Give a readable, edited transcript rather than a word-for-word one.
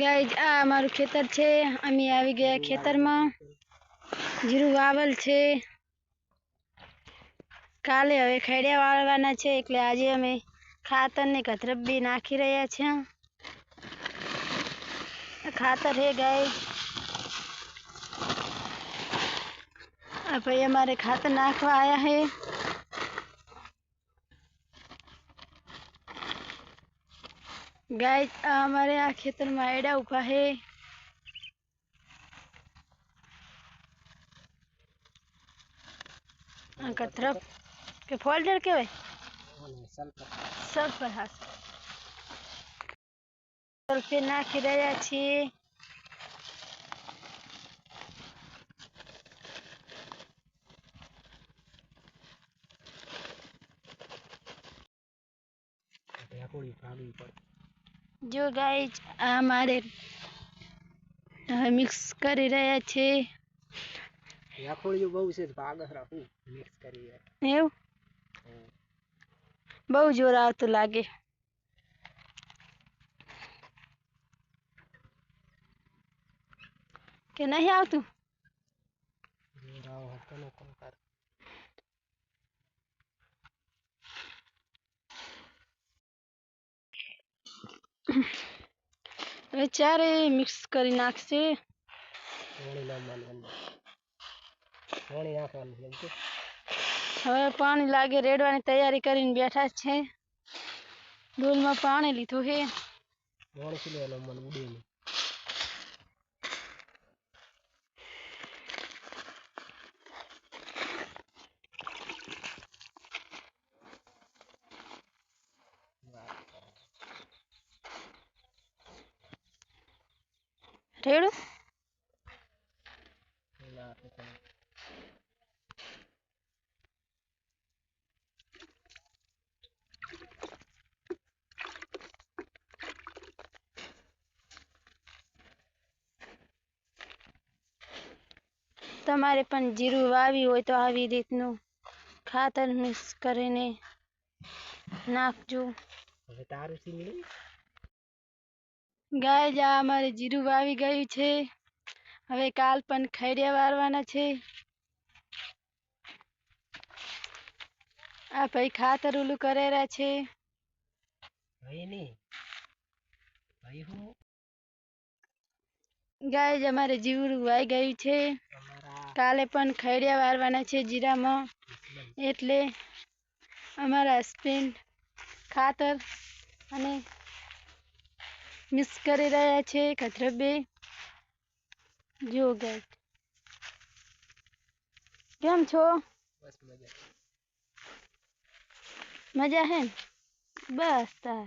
Guys आ हमारू खेतर छे। अमी આવી ગયા ખેતરમાં જીરું વાવલ છે। કાલે હવે ખેડિયા વાળવાના છે એટલે આજે અમે ખાતર ને કતરબ બી નાખી રહ્યા છે। ખાતર है गाइज। आ भाई हमारे खातर नाखवा आया है। गाइज हमारे यहाँ खेतर में एड़ा उभा है। कतरब के फोल्डर के सल्फर हाँ सल्फर नाखी रह्या छीए। जो गाइज हमारे मिक्स करी रह्या छे। बहु जोर आवतुं लागे के नहीं आवतुं। चारे मिक्स करी नाखशे। हवे पानी लागे रेड़वानी तैयारी करीने बैठा छे। डोल में पानी लीधुं है। रेड़ू तमारे पण जीरु वावी होय तो आवी रीतनु खातर मिक्स करीने नाखजो। गाय जा हमारे जीरु वावी गयु छे। हवे काल पण खेडिया वारवाना छे। आ भाई खातर ओलू करेरा छे। गाय हमारे जीरु वाई गयु छे। काले पण खेडिया वारवाना छे जीरा में एटले अमारा हस्बेंड खातर अने मिक्स करी रह्या छे। कतरबे जो गाय केम छो? बस मजा है बस तार।